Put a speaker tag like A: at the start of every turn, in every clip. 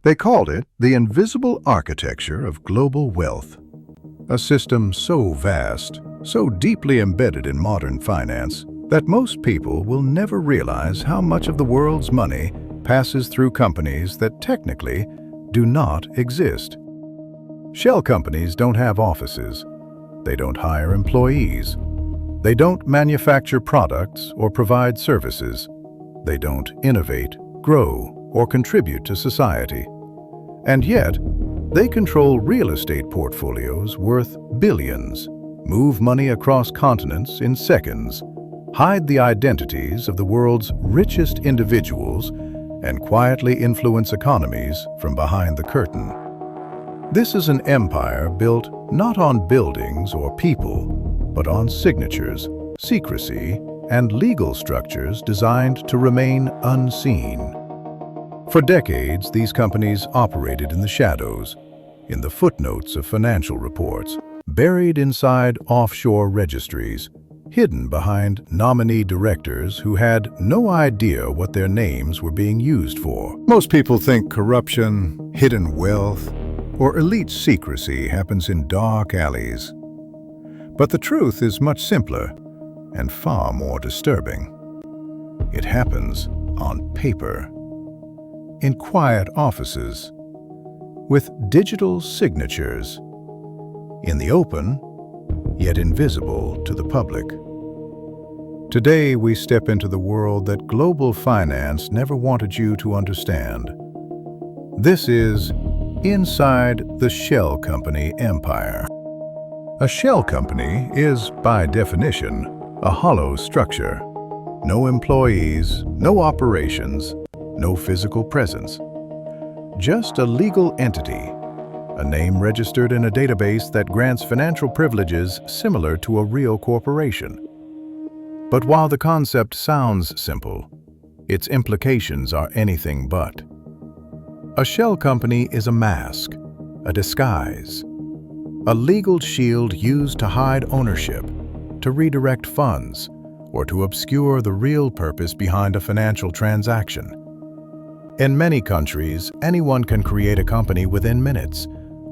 A: They called it the invisible architecture of global wealth, a system so vast, so deeply embedded in modern finance, that most people will never realize how much of the world's money passes through companies that technically do not exist. Shell companies don't have offices. They don't hire employees. They don't manufacture products or provide services. They don't innovate, grow, or contribute to society. And yet, they control real estate portfolios worth billions, move money across continents in seconds, hide the identities of the world's richest individuals, and quietly influence economies from behind the curtain. This is an empire built not on buildings or people, but on signatures, secrecy, and legal structures designed to remain unseen. For decades, these companies operated in the shadows, in the footnotes of financial reports, buried inside offshore registries, hidden behind nominee directors who had no idea what their names were being used for. Most people think corruption, hidden wealth, or elite secrecy happens in dark alleys. But the truth is much simpler and far more disturbing. It happens on paper, in quiet offices, with digital signatures, in the open, yet invisible to the public. Today, we step into the world that global finance never wanted you to understand. This is inside the shell company empire. A shell company is, by definition, a hollow structure. No employees, no operations, no physical presence. Just a legal entity, a name registered in a database that grants financial privileges similar to a real corporation. But while the concept sounds simple, its implications are anything but. A shell company is a mask, a disguise, a legal shield used to hide ownership, to redirect funds, or to obscure the real purpose behind a financial transaction. In many countries, anyone can create a company within minutes.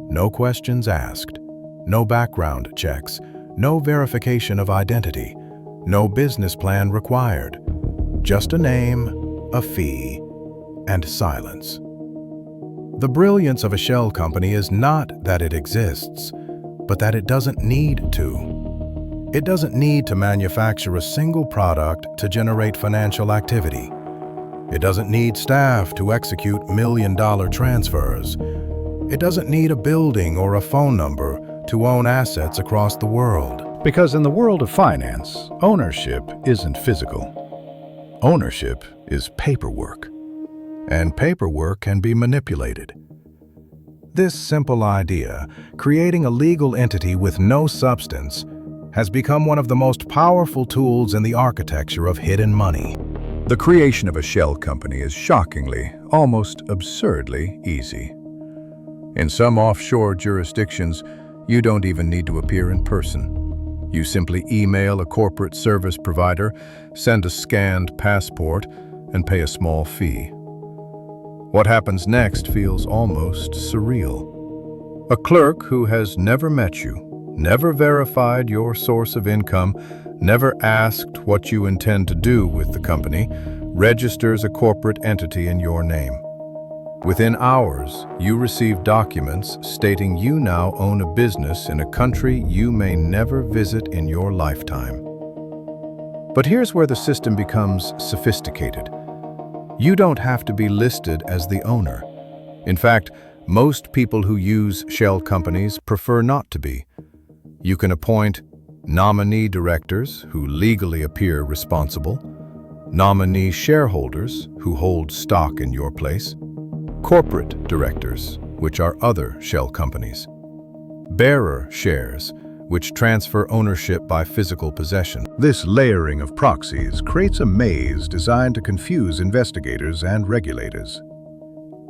A: No questions asked, no background checks, no verification of identity, no business plan required. Just a name, a fee, and silence. The brilliance of a shell company is not that it exists, but that it doesn't need to. It doesn't need to manufacture a single product to generate financial activity. It doesn't need staff to execute million-dollar transfers. It doesn't need a building or a phone number to own assets across the world. Because in the world of finance, ownership isn't physical. Ownership is paperwork. And paperwork can be manipulated. This simple idea, creating a legal entity with no substance, has become one of the most powerful tools in the architecture of hidden money. The creation of a shell company is shockingly, almost absurdly easy. In some offshore jurisdictions, you don't even need to appear in person. You simply email a corporate service provider, send a scanned passport, and pay a small fee. What happens next feels almost surreal. A clerk who has never met you, never verified your source of income, never asked what you intend to do with the company, registers a corporate entity in your name. Within hours, you receive documents stating you now own a business in a country you may never visit in your lifetime. But here's where the system becomes sophisticated. You don't have to be listed as the owner. In fact, most people who use shell companies prefer not to be. You can appoint nominee directors who legally appear responsible, nominee shareholders who hold stock in your place, corporate directors, which are other shell companies, bearer shares, which transfer ownership by physical possession. This layering of proxies creates a maze designed to confuse investigators and regulators.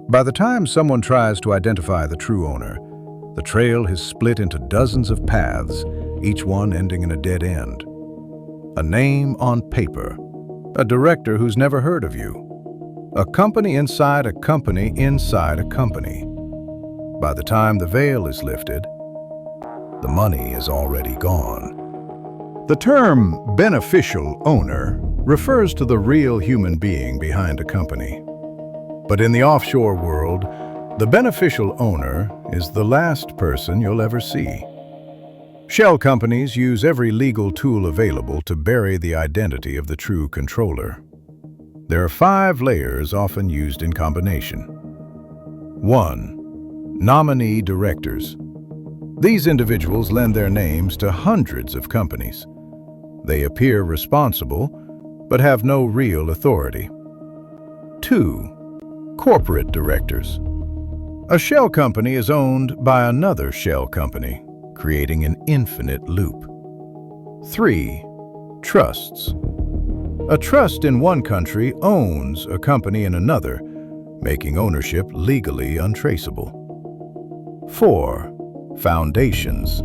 A: By the time someone tries to identify the true owner, the trail has split into dozens of paths, each one ending in a dead end. A name on paper, a director who's never heard of you, A company inside a company inside a company. By the time the veil is lifted, the money is already gone. The term beneficial owner refers to the real human being behind a company. But in the offshore world, the beneficial owner is the last person you'll ever see. Shell companies use every legal tool available to bury the identity of the true controller. There are 5 layers often used in combination. 1. Nominee directors. These individuals lend their names to hundreds of companies. They appear responsible, but have no real authority. 2. Corporate directors. A shell company is owned by another shell company, creating an infinite loop. 3. Trusts. A trust in one country owns a company in another, making ownership legally untraceable. 4. Foundations.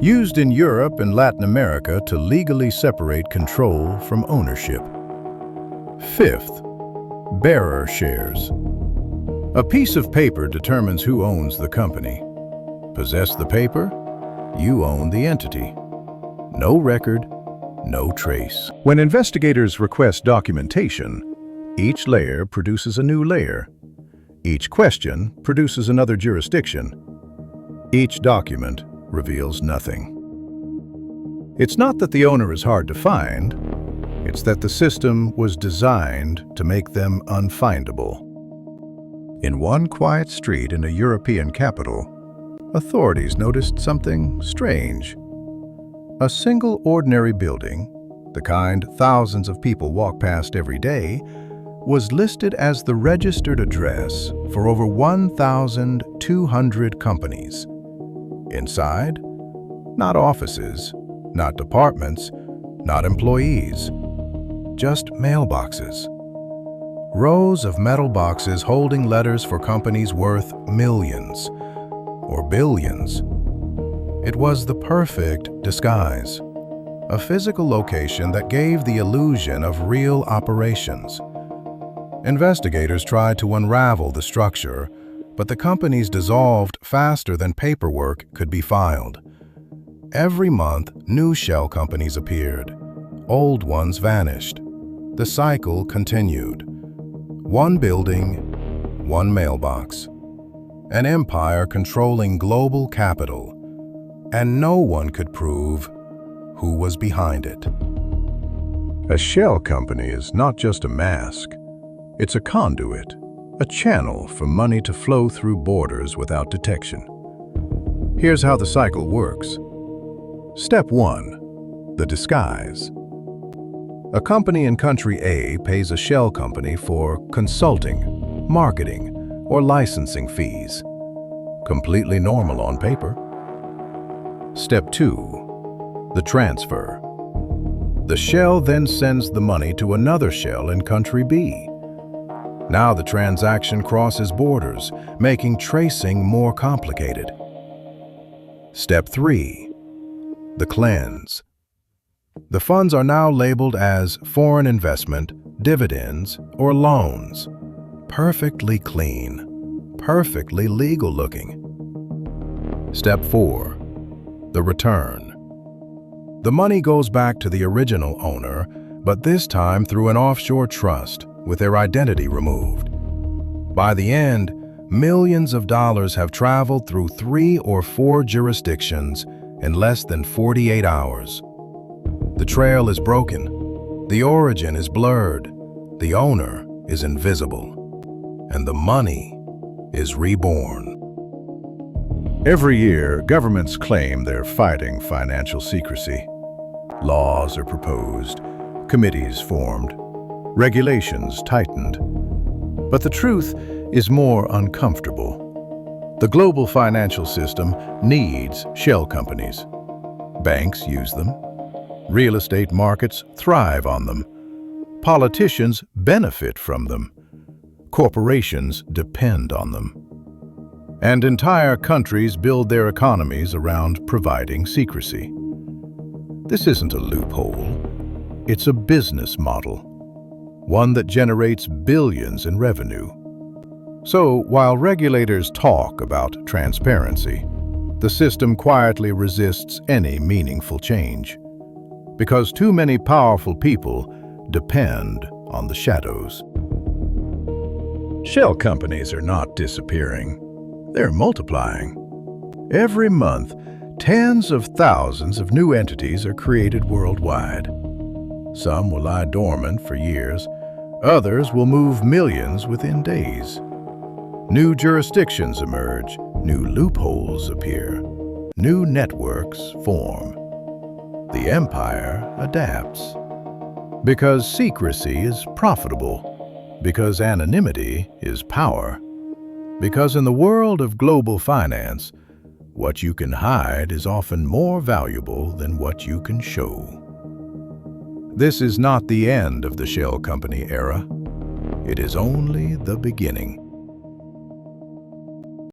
A: Used in Europe and Latin America to legally separate control from ownership. 5th. Bearer shares. A piece of paper determines who owns the company. Possess the paper, you own the entity. No record, no trace. When investigators request documentation, each layer produces a new layer. Each question produces another jurisdiction. Each document reveals nothing. It's not that the owner is hard to find, it's that the system was designed to make them unfindable. In one quiet street in a European capital, authorities noticed something strange. A single ordinary building, the kind thousands of people walk past every day, was listed as the registered address for over 1,200 companies. Inside, not offices, not departments, not employees, just mailboxes. Rows of metal boxes holding letters for companies worth millions or billions. It was the perfect disguise, a physical location that gave the illusion of real operations. Investigators tried to unravel the structure, but the companies dissolved faster than paperwork could be filed. Every month, new shell companies appeared. Old ones vanished. The cycle continued. One building, one mailbox. An empire controlling global capital. And no one could prove who was behind it. A shell company is not just a mask. It's a conduit, a channel for money to flow through borders without detection. Here's how the cycle works. Step 1. The disguise. A company in country A pays a shell company for consulting, marketing, or licensing fees. Completely normal on paper. Step 2. The transfer. The shell then sends the money to another shell in country B. Now the transaction crosses borders, making tracing more complicated. Step 3. The cleanse. The funds are now labeled as foreign investment, dividends, or loans. Perfectly clean, perfectly legal looking. Step 4. The return. The money goes back to the original owner, but this time through an offshore trust with their identity removed. By the end, millions of dollars have traveled through 3 or 4 jurisdictions in less than 48 hours. The trail is broken, the origin is blurred, the owner is invisible, and the money is reborn. Every year, governments claim they're fighting financial secrecy. Laws are proposed, committees formed, regulations tightened. But the truth is more uncomfortable. The global financial system needs shell companies. Banks use them. Real estate markets thrive on them. Politicians benefit from them. Corporations depend on them. And entire countries build their economies around providing secrecy. This isn't a loophole. It's a business model. one that generates billions in revenue. So, while regulators talk about transparency, the system quietly resists any meaningful change, because too many powerful people depend on the shadows. Shell companies are not disappearing. They're multiplying. Every month, tens of thousands of new entities are created worldwide. Some will lie dormant for years. Others will move millions within days. New jurisdictions emerge. New loopholes appear. New networks form. The empire adapts. Because secrecy is profitable. Because anonymity is power. Because in the world of global finance, what you can hide is often more valuable than what you can show. This is not the end of the shell company era. It is only the beginning.